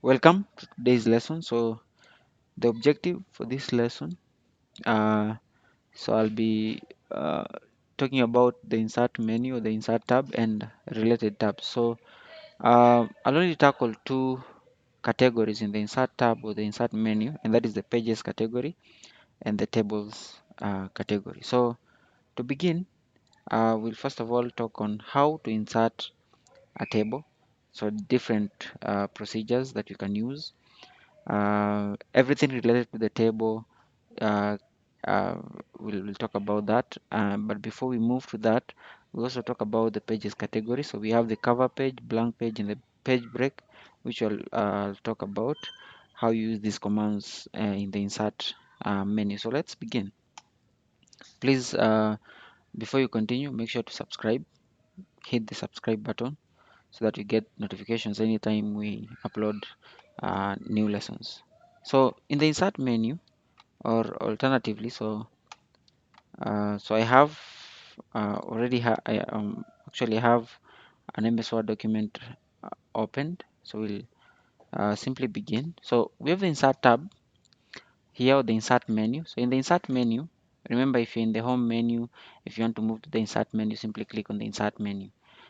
Welcome to today's lesson. So the objective for this lesson, uh, I'll be uh, talking about the insert menu, the insert tab, and related tabs. So I'll only tackle two categories in the insert tab or the insert menu, and that is the pages category and the tables category. So to begin, we'll first of all talk on how to insert a table. So different procedures that you can use. Everything related to the table, uh, uh, we'll talk about that. But before we move to that, we also talk about the pages category. So we have the cover page, blank page, and the page break, which I'll talk about how you use these commands in the insert menu. So let's begin. Please, before you continue, make sure to subscribe. Hit the subscribe button so that you get notifications anytime we upload new lessons. So in the insert menu, or alternatively, so I have already I actually have an MS Word document opened. So we'll simply begin. So we have the insert tab here, the insert menu. So in the insert menu, remember, if you're in the home menu, if you want to move to the insert menu, simply click on the insert menu.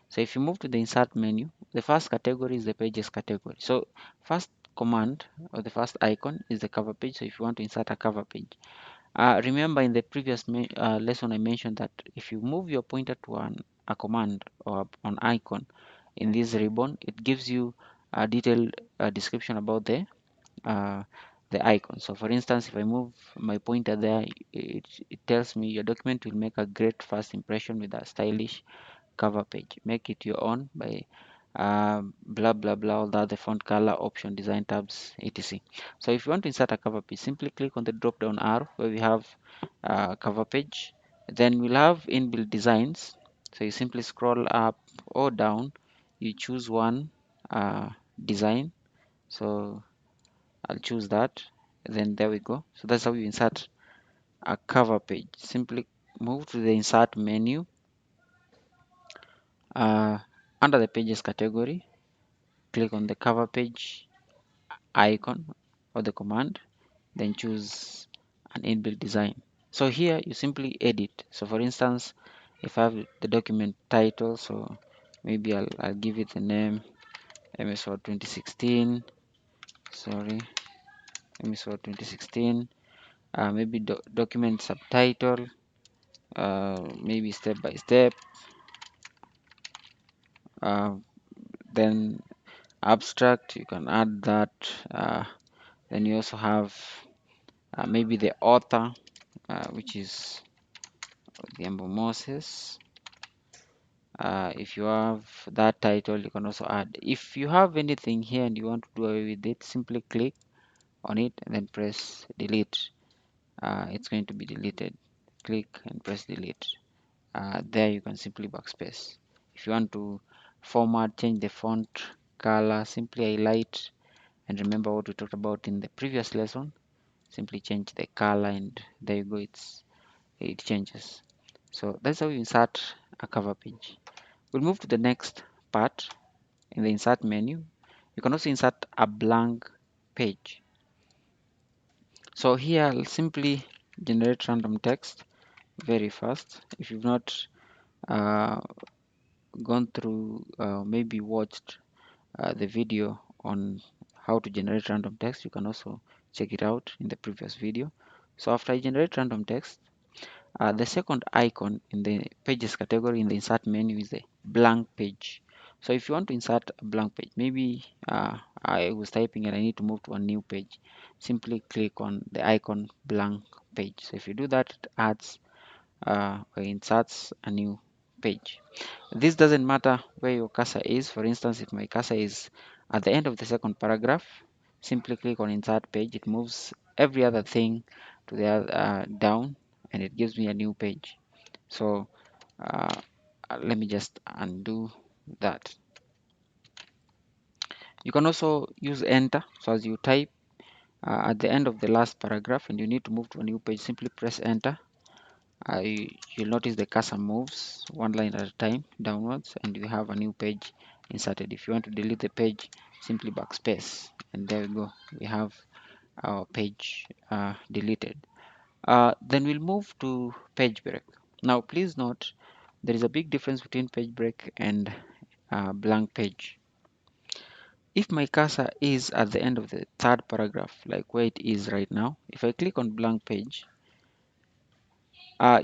So if you move to the insert menu, the first category is the pages category. So first command or the first icon is the cover page. So if you want to insert a cover page, remember in the previous lesson I mentioned that if you move your pointer to a command or an icon in this ribbon, it gives you a detailed description about uh, the icon. So for instance, if I move my pointer there, it tells me your document will make a great first impression with a stylish cover page. Make it your own by blah blah blah, all the other font color option, design tabs, etc. So if you want to insert a cover page, simply click on the drop down arrow where we have cover page. Then we'll have inbuilt designs. So you simply scroll up or down, you choose one design. So I'll choose that. Then there we go. So that's how you insert a cover page. Simply move to the insert menu uh, under the pages category. Click on the cover page icon or the command, then choose an inbuilt design. So here you simply edit. So for instance, if I have the document title, so maybe I'll give it the name MS Word 2016. Sorry, MS Word 2016. Maybe document subtitle, maybe step by step. Uh, then abstract, you can add that. Then you also have maybe the author, which is Odhiambo Moses. If you have that title, you can also add. If you have anything here and you want to do away with it, simply click on it and then press delete. It's going to be deleted. Click and press delete. There you can simply backspace. If you want to format, change the font color, simply highlight and remember what we talked about in the previous lesson. Simply change the color and there you go, it changes. So that's how you insert a cover page. We'll move to the next part in the insert menu. You can also insert a blank page. So here I'll simply generate random text very fast. If you've not uh, gone through, maybe watched the video on how to generate random text, you can also check it out in the previous video. So after I generate random text, the second icon in the pages category in the insert menu is the blank page. So if you want to insert a blank page, maybe I was typing and I need to move to a new page, simply click on the icon blank page. So if you do that, it adds or inserts a new page. This doesn't matter where your cursor is. For instance, if my cursor is at the end of the second paragraph, simply click on insert page. It moves every other thing to the down and it gives me a new page. So uh, let me just undo that. You can also use enter. So as you type at the end of the last paragraph and you need to move to a new page, simply press enter. You'll notice the cursor moves one line at a time downwards and you have a new page inserted. If you want to delete the page, simply backspace, and there we go, we have our page deleted. Then we'll move to page break. Now please note there is a big difference between page break and blank page. If my cursor is at the end of the third paragraph, like where it is right now, if I click on blank page,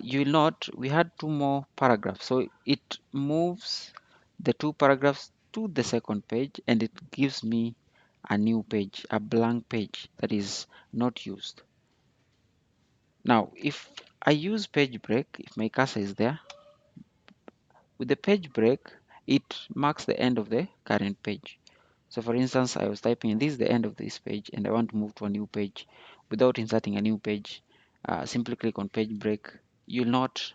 you will note we had two more paragraphs. So it moves the two paragraphs to the second page and it gives me a new page, a blank page that is not used. Now, if I use page break, if my cursor is there, with the page break, it marks the end of the current page. So for instance, I was typing, this is the end of this page and I want to move to a new page without inserting a new page. Simply click on page break. You'll note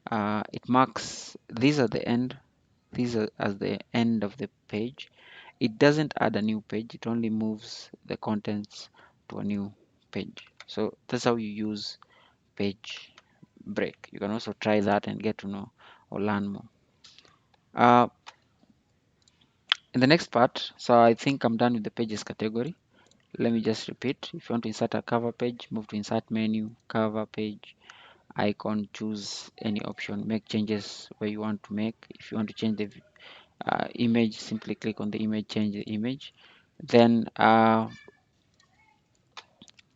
it marks these are the end, these are as the end of the page. It doesn't add a new page, it only moves the contents to a new page. So that's how you use page break. You can also try that and get to know or learn more. Uh, in the next part, so I think I'm done with the pages category. Let me just repeat. If you want to insert a cover page, move to insert menu, cover page, icon, choose any option, make changes where you want to make. If you want to change the image, simply click on the image, change the image. Then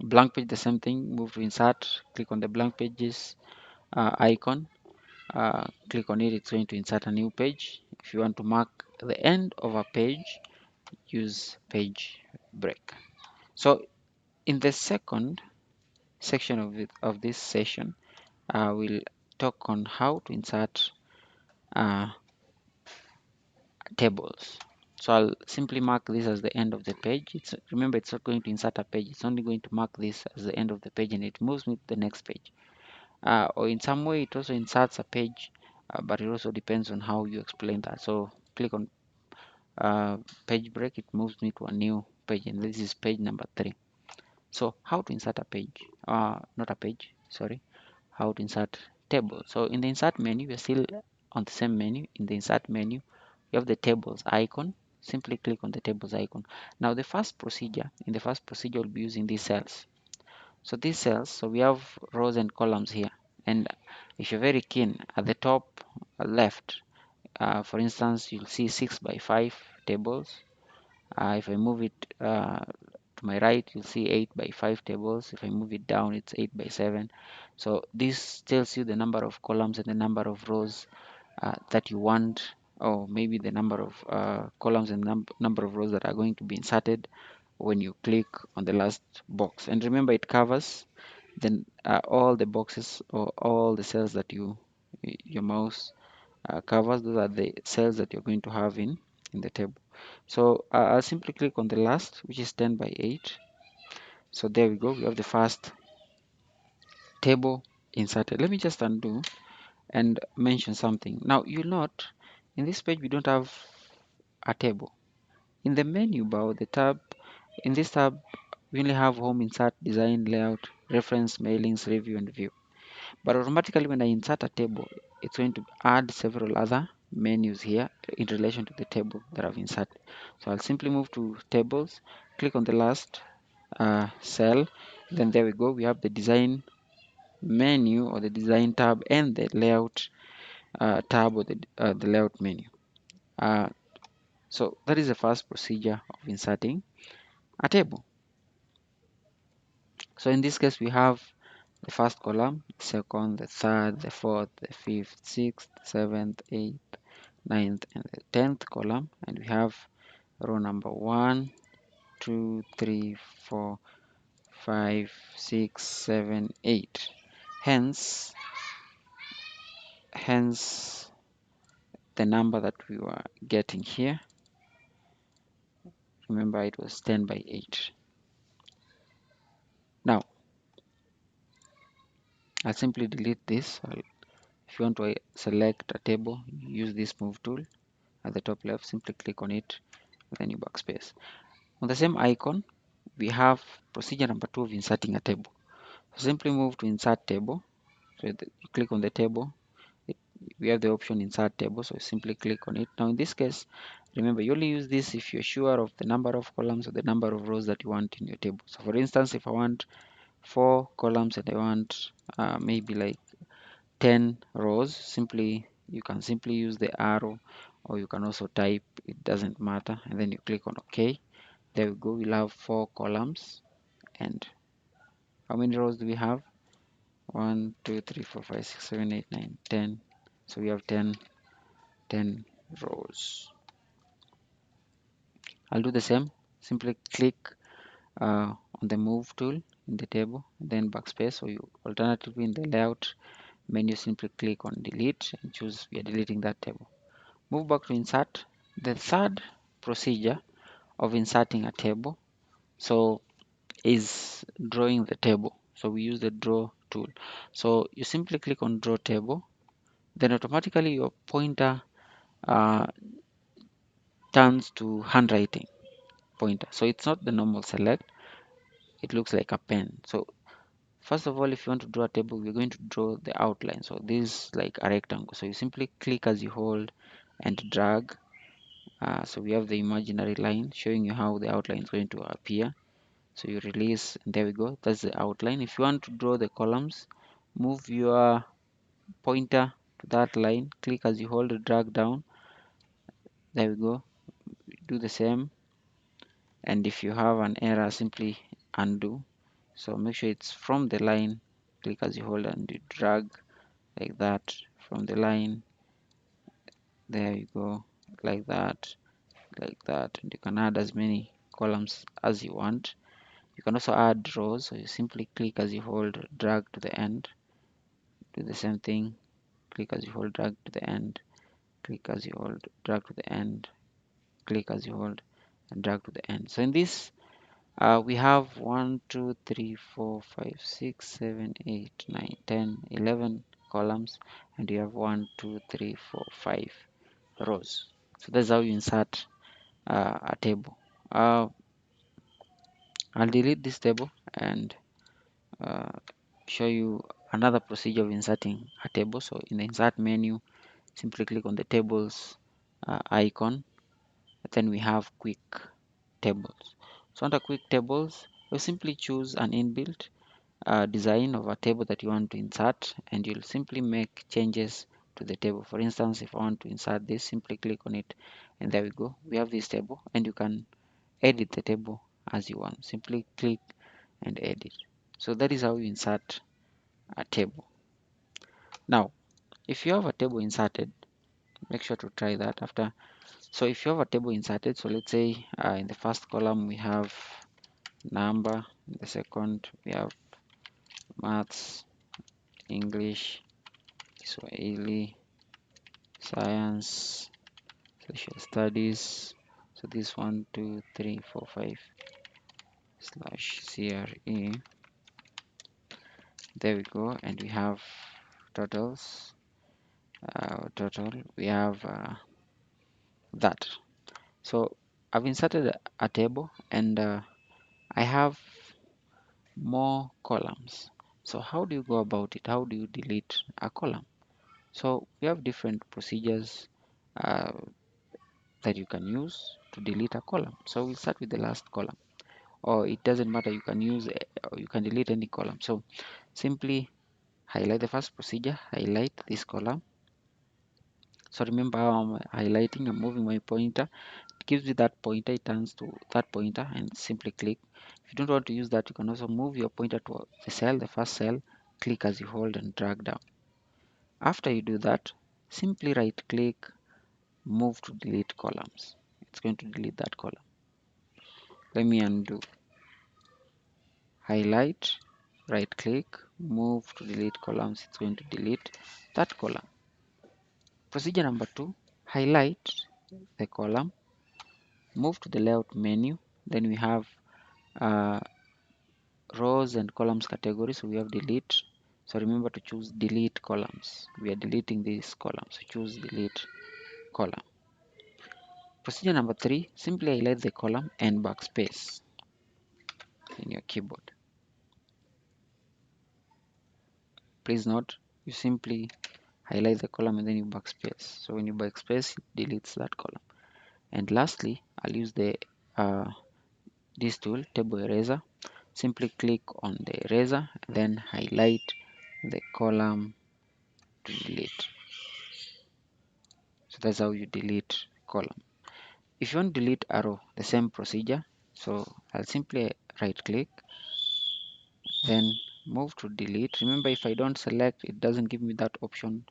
blank page, the same thing, move to insert, click on the blank pages icon, click on it, it's going to insert a new page. If you want to mark the end of a page, use page break. So in the second section of this session, we'll talk on how to insert uh, tables. So I'll simply mark this as the end of the page. Remember, it's not going to insert a page, it's only going to mark this as the end of the page and it moves me to the next page. Or in some way it also inserts a page, but it also depends on how you explain that. So click on page break, it moves me to a new page and this is page number 3. So how to insert a page, not a page, sorry, how to insert table. So in the insert menu, we're still on the same menu. In the insert menu, you have the tables icon. Simply click on the tables icon. Now in the first procedure, we'll be using these cells. So these cells, so we have rows and columns here. And if you're very keen, at the top left, for instance, you'll see 6 by 5 tables. If I move it to my right, you'll see 8 by 5 tables. If I move it down, it's 8 by 7. So this tells you the number of columns and the number of rows that you want, or maybe the number of columns and number of rows that are going to be inserted when you click on the last box. And remember, it covers then all the boxes or all the cells that your mouse covers. Those are the cells that you're going to have in the table. So I'll simply click on the last, which is 10 by 8. So there we go, we have the first table inserted. Let me just undo and mention something. Now you'll note in this page we don't have a table. In the menu bar, the tab, in this tab we only have home, insert, design, layout, reference, mailings, review, and view. But automatically when I insert a table, it's going to add several other menus here in relation to the table that I've inserted. So I'll simply move to tables, click on the last cell, then there we go, we have the design menu or the design tab and the layout tab or the layout menu. So that is the first procedure of inserting a table. So in this case we have the first column, the second, the third, the fourth, the fifth, sixth, seventh, eighth, ninth, and the 10th column, and we have row number 1, 2, 3, 4, 5, 6, 7, 8. Hence the number that we were getting here. Remember, it was 10 by 8. Now I'll simply delete this. If you want to select a table, use this move tool at the top left, simply click on it, then you backspace. On the same icon, we have procedure number 2 of inserting a table. So simply move to insert table. So you click on the table, we have the option insert table, so simply click on it. Now in this case, Remember, you only use this if you're sure of the number of columns or the number of rows that you want in your table. So for instance, if I want 4 columns and I want maybe like 10 rows, you can simply use the arrow, or you can also type, it doesn't matter, and then you click on OK. There we go, we'll have 4 columns. And how many rows do we have? 1 2 3 4 5 6 7 8 9 10. So we have 10 rows. I'll do the same. Simply click on the move tool in the table, then backspace, or you alternatively in the layout menu simply click on delete and choose we are deleting that table. Move back to insert. The third procedure of inserting a table is drawing the table. So we use the draw tool. So you simply click on draw table, then automatically your pointer uh, turns to handwriting pointer. So it's not the normal select, it looks like a pen. So first of all, if you want to draw a table, we're going to draw the outline. So this is like a rectangle. So you simply click as you hold and drag. So we have the imaginary line showing you how the outline is going to appear. So you release, and there we go. That's the outline. If you want to draw the columns, move your pointer to that line, click as you hold, drag down. There we go. Do the same. And if you have an error, simply undo. So make sure it's from the line, click as you hold and you drag like that from the line. There you go, like that, like that. And you can add as many columns as you want. You can also add rows. So you simply click as you hold, drag to the end. Do the same thing. Click as you hold, drag to the end. Click as you hold, drag to the end. Click as you hold and drag to the end. So in this we have 1 2 3 4 5 6 7 8 9 10 11 columns, and you have 1 2 3 4 5 rows. So that's how you insert a table. I'll delete this table and uh, show you another procedure of inserting a table. So in the insert menu, simply click on the tables icon. Then we have quick tables. So under quick tables, you simply choose an inbuilt design of a table that you want to insert, and you'll simply make changes to the table. For instance, if I want to insert this, simply click on it, and there we go. We have this table, and you can edit the table as you want. Simply click and edit. So that is how you insert a table. Now, if you have a table inserted, make sure to try that after. So if you have a table inserted, so let's say in the first column we have number, in the second we have maths, English, Swahili, science, social studies. So this 1 2 3 4 5 slash CRE. There we go, and we have totals. Total we have that. So I've inserted a table, and I have more columns. So how do you go about it? How do you delete a column? So we have different procedures uh, that you can use to delete a column. So we'll start with the last column, or it doesn't matter, you can use or you can delete any column. So simply highlight the first procedure, highlight this column. So remember how I'm highlighting, I'm moving my pointer, it gives you that pointer, it turns to that pointer, and simply click. If you don't want to use that, you can also move your pointer to the cell, the first cell, click as you hold and drag down. After you do that, simply right click, move to delete columns. It's going to delete that column. Let me undo. Highlight, right click, move to delete columns. It's going to delete that column. Procedure number 2, highlight the column, move to the layout menu. Then we have uh, rows and columns category. So we have delete. So remember to choose delete columns. We are deleting this column. So choose delete column. Procedure number 3, simply highlight the column and backspace in your keyboard. Please note, you simply highlight the column and then you backspace. So when you backspace, it deletes that column. And lastly, I'll use the this tool, table eraser. Simply click on the eraser and then highlight the column to delete. So that's how you delete column. If you want to delete a row, the same procedure. So I'll simply right click, then move to delete. Remember, if I don't select, it doesn't give me that option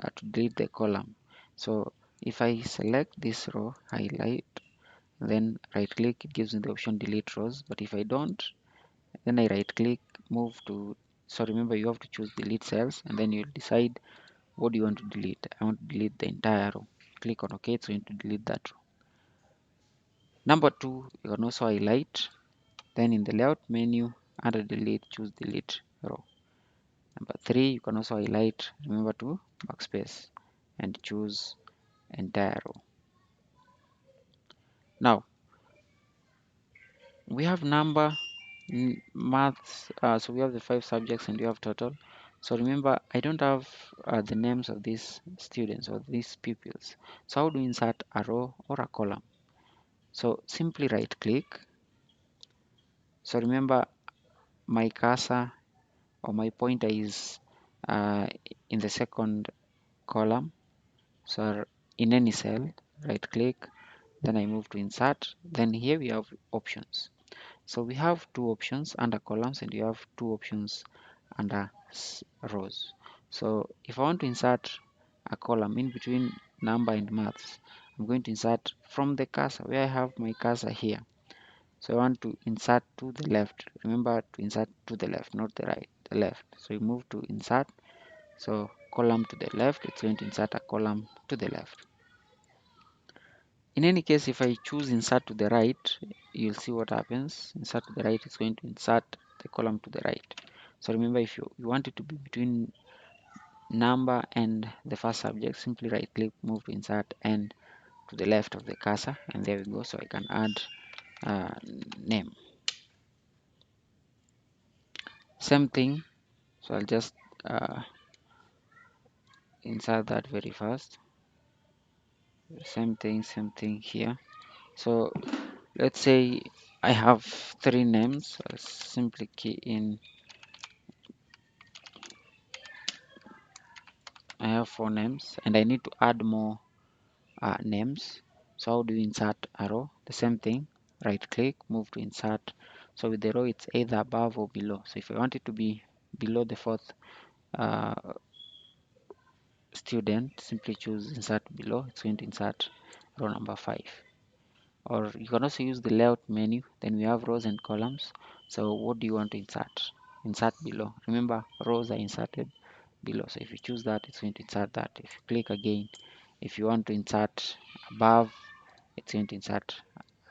to delete the column. So if I select this row, highlight, then right click, it gives me the option delete rows. But if I don't, then I right click, move to, so remember you have to choose delete cells, and then you decide what do you want to delete. I want to delete the entire row. Click on OK, it's going to delete that row. Number 2, you can also highlight, then in the layout menu under delete, choose delete row. Number 3, you can also highlight, remember to backspace and choose entire row. Now we have number, maths, so we have the 5 subjects and you have total. So remember, I don't have the names of these students or these pupils. So how do we insert a row or a column? So simply right click. So remember, my cursor or my pointer is uh, in the second column. So in any cell, right click, then I move to insert. Then here we have options. So we have two options under columns and you have two options under rows. So if I want to insert a column in between number and maths, I'm going to insert from the cursor where I have my cursor here. So I want to insert to the left. Remember to insert to the left, not the right, the left. So you move to insert. So column to the left, it's going to insert a column to the left. In any case, if I choose insert to the right, you'll see what happens. Insert to the right is going to insert the column to the right. So remember, if you want it to be between number and the first subject, simply right click, move to insert and to the left of the cursor, and there we go. So I can add name. Same thing. So I'll just insert that very fast. Same thing here. So let's say I have 3 names. I'll simply key in, I have 4 names and I need to add more names. So how do you insert a row? The same thing, right click, move to insert. So with the row, it's either above or below. So if I want it to be below the 4th uh, student, simply choose insert below. It's going to insert row number 5. Or you can also use the layout menu. Then we have rows and columns. So what do you want to insert? Insert below. Remember, rows are inserted below. So if you choose that, it's going to insert that. If you click again, if you want to insert above, it's going to insert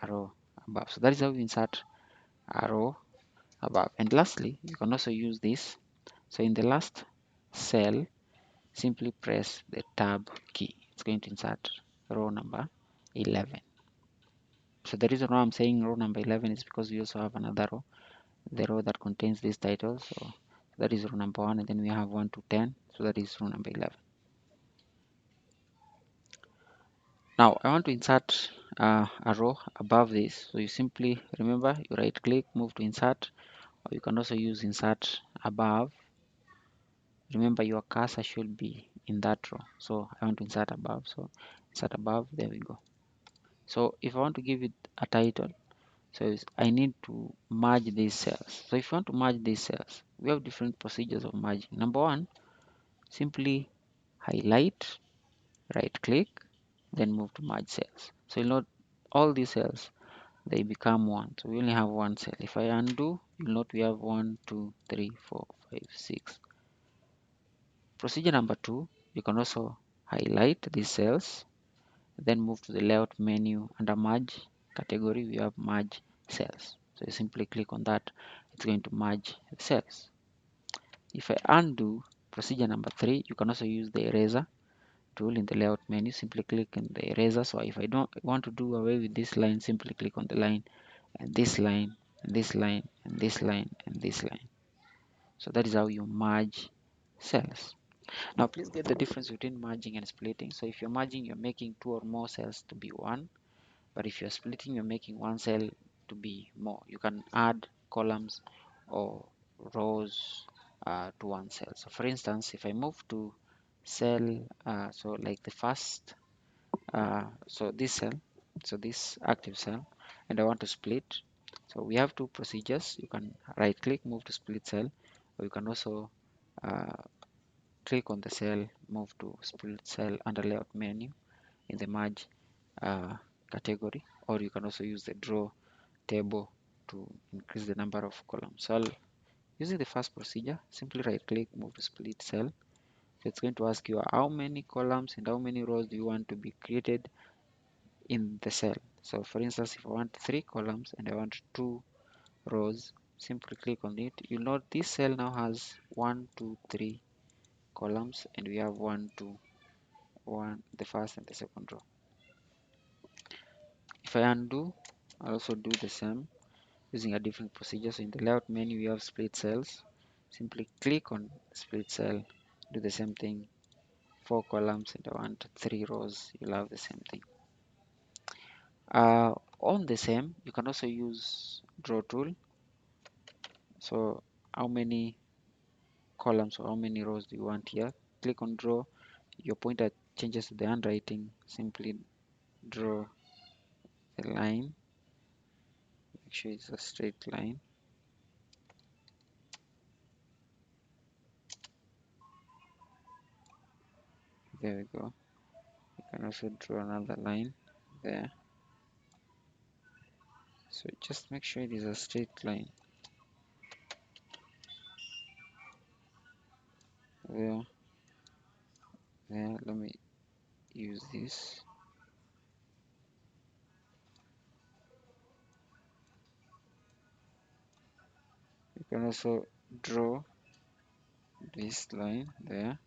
a row above. So that is how you insert a row above. And lastly, you can also use this. So in the last cell, simply press the tab key. It's going to insert row number 11. So the reason why I'm saying row number 11 is because we also have another row, the row that contains this title. So that is row number 1, and then we have 1 to 10. So that is row number 11. Now I want to insert a row above this. So you simply remember, you right click, move to insert, or you can also use insert above. Remember, your cursor should be in that row. So I want to insert above. So insert above, there we go. So if I want to give it a title, so I need to merge these cells. So if you want to merge these cells, we have different procedures of merging. Number 1, simply highlight, right click, then move to merge cells. So you'll note all these cells, they become one. So we only have one cell. If I undo, you'll note we have 1, 2, 3, 4, 5, 6. Procedure number 2, you can also highlight these cells, then move to the layout menu. Under merge category, we have merge cells. So you simply click on that, it's going to merge the cells. If I undo procedure number 3, you can also use the eraser tool in the layout menu. Simply click on the eraser. So if I don't want to do away with this line, simply click on the line, and this line, and this line, and this line, and this line. So that is how you merge cells. Now please get the difference between merging and splitting. So if you're merging, you're making 2 or more cells to be one. But if you're splitting, you're making one cell to be more. You can add columns or rows to one cell. So for instance, if I move to cell, so like the first, so this cell, so this active cell, and I want to split. So we have two procedures. You can right click, move to split cell, or you can also uh, click on the cell, move to split cell under layout menu in the merge category, or you can also use the draw table to increase the number of columns. So using the first procedure, simply right click, move to split cell. So it's going to ask you how many columns and how many rows do you want to be created in the cell. So for instance, if I want 3 columns and I want 2 rows, simply click on it. You'll note this cell now has 1, 2, 3 columns, and we have 1, 2, 1, the first and the second row. If I undo, I'll also do the same using a different procedure. So in the layout menu, we have split cells. Simply click on split cell, do the same thing, 4 columns and I want 3 rows, you'll have the same thing. On the same, you can also use draw tool. So how many columns or how many rows do you want here? Click on draw, your pointer changes to the handwriting. Simply draw the line, make sure it's a straight line. There we go. You can also draw another line there. So just make sure it is a straight line. There, there, let me use this. You can also draw this line there.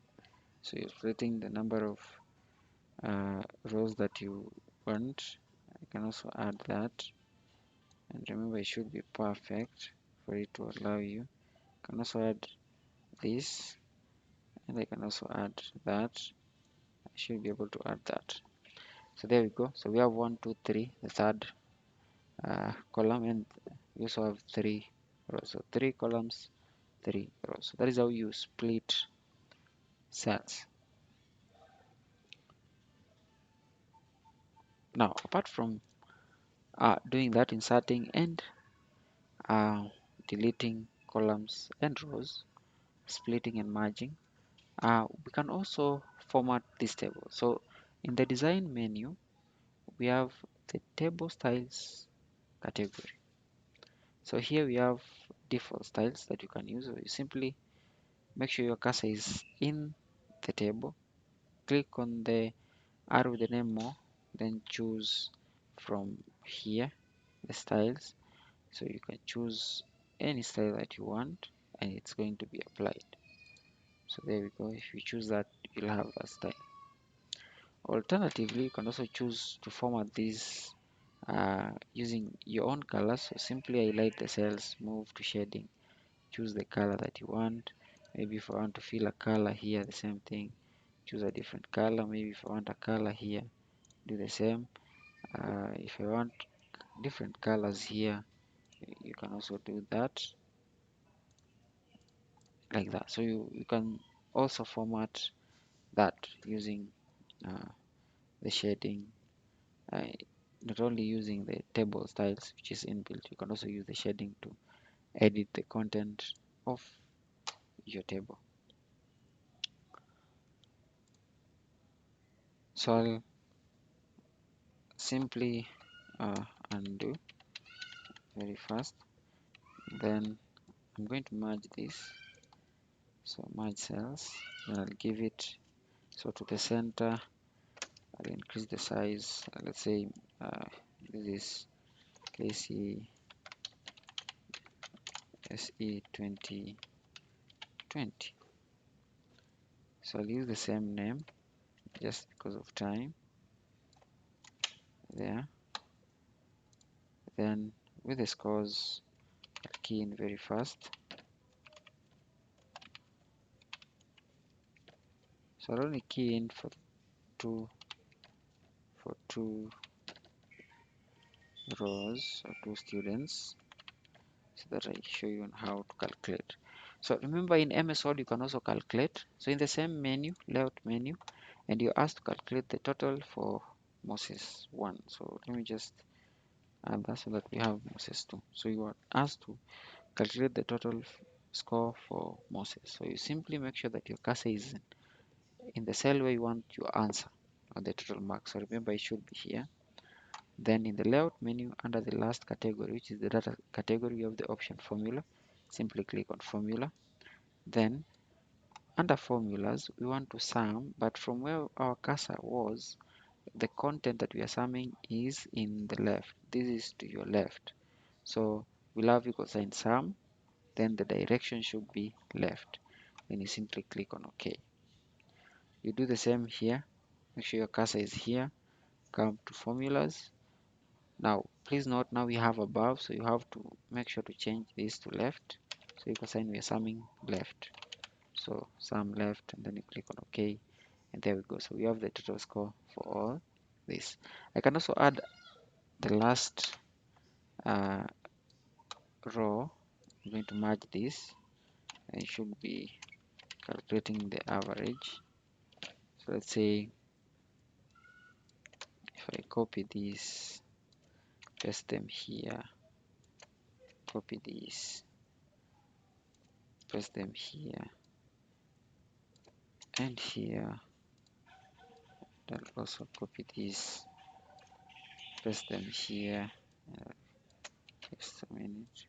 So you're splitting the number of rows that you want. I can also add that. And remember, it should be perfect for it to allow you. You can also add this, and I can also add that. I should be able to add that. So there we go. So we have 1, 2, 3, the third column, and we also have 3 rows. So 3 columns, 3 rows. So that is how you split cells. Now, apart from doing that, inserting and deleting columns and rows, splitting and merging, we can also format this table. So in the design menu, we have the table styles category. So here we have default styles that you can use. So you simply make sure your cursor is in the table, click on the arrow with the name more, then choose from here the styles. So you can choose any style that you want and it's going to be applied. So there we go. If you choose that, you'll have that style. Alternatively, you can also choose to format these using your own colors. So simply highlight the cells, move to shading, choose the color that you want. Maybe if I want to fill a color here, the same thing, choose a different color. Maybe if I want a color here, do the same. If I want different colors here, you can also do that like that. So you can also format that using uh, the shading, uh, not only using the table styles which is inbuilt, you can also use the shading to edit the content of your table. So I'll simply undo very fast, then I'm going to merge this. So merge cells, then I'll give it, so to the center I'll increase the size. Let's say this is KC SE 2020. So I'll use the same name just because of time there. Then with the scores, I'll key in very fast. So I'll only key in for two rows or 2 students, so that I show you on how to calculate. So remember, in MS Word you can also calculate. So in the same menu, layout menu, and you're asked to calculate the total for Moses 1. So let me just add that so that we have Moses 2. So you are asked to calculate the total score for Moses. So you simply make sure that your cursor is in the cell where you want your answer or the total mark. So remember, it should be here. Then in the layout menu, under the last category, which is the data category, you have the option formula. Simply click on formula. Then under formulas, we want to sum, but from where our cursor was, the content that we are summing is in the left. This is to your left. So we'll have equal sign sum, then the direction should be left. Then you simply click on OK. You do the same here. Make sure your cursor is here. Come to formulas. Now, please note, now we have above, so you have to make sure to change this to left. So equal sign, we are summing left. So sum left, and then you click on OK, and there we go. So we have the total score for all this. I can also add the last row. I'm going to merge this, and it should be calculating the average. So let's say if I copy this, paste them here, copy these, paste them here and here. Then also copy these, paste them here. Just a minute.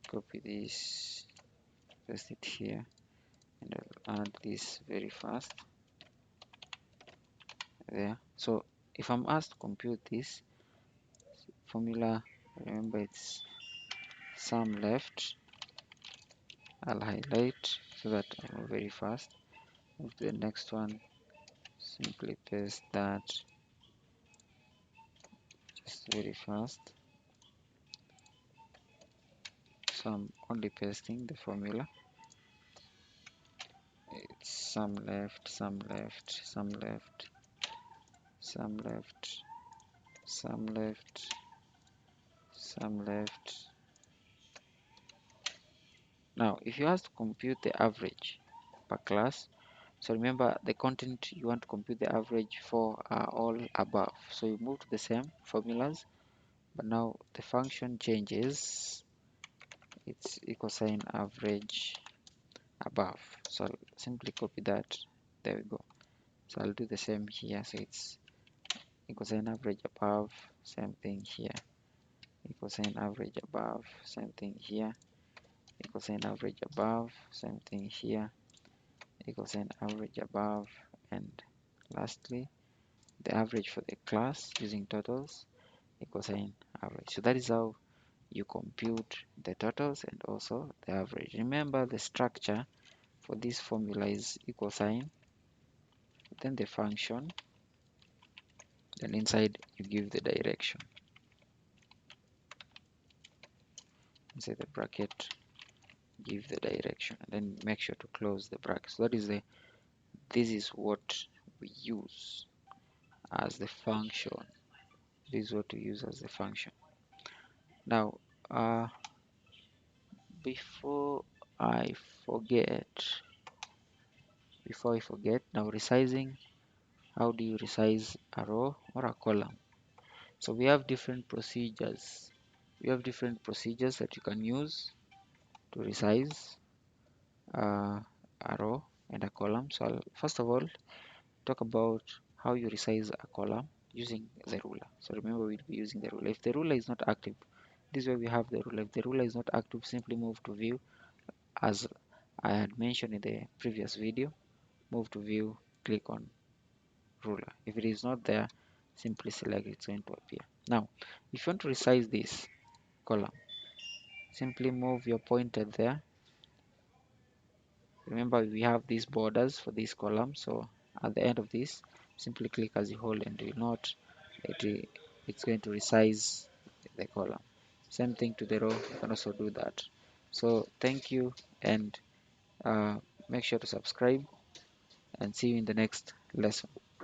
Copy this, paste it here, and I'll add this very fast there. So if I'm asked to compute this formula, remember it's sum left. I'll highlight so that I move very fast. Move to the next one. Simply paste that just very fast. So I'm only pasting the formula. It's sum left, sum left, sum left, sum left, sum left, sum left. Now, if you ask to compute the average per class, so remember the content you want to compute the average for are all above. So you move to the same formulas, but now the function changes. It's equal sign average above. So I'll simply copy that. There we go. So I'll do the same here. So it's equal sign average above, same thing here. Equal sign average above, same thing here. Equal sign average above, same thing here. Equal sign average above, and lastly the average for the class using totals equal sign average. So that is how you compute the totals and also the average. Remember, the structure for this formula is equal sign, then the function, then inside you give the direction. Inside the bracket, give the direction, and then make sure to close the bracket. So that is this is what we use as the function. This is what we use as the function. Now, before I forget, now resizing. How do you resize a row or a column? So we have different procedures. That you can use to resize a row and a column. So first of all, talk about how you resize a column using the ruler. So remember, we'll be using the ruler. If the ruler is not active, this way we have the ruler. If the ruler is not active, simply move to view, as I had mentioned in the previous video. Move to view, click on ruler. If it is not there, simply select, it's going to appear. Now if you want to resize this column, simply move your pointer there. Remember, we have these borders for this column, so at the end of this, simply click as you hold, and you note it's going to resize the column. Same thing to the row, you can also do that. So thank you, and make sure to subscribe, and see you in the next lesson.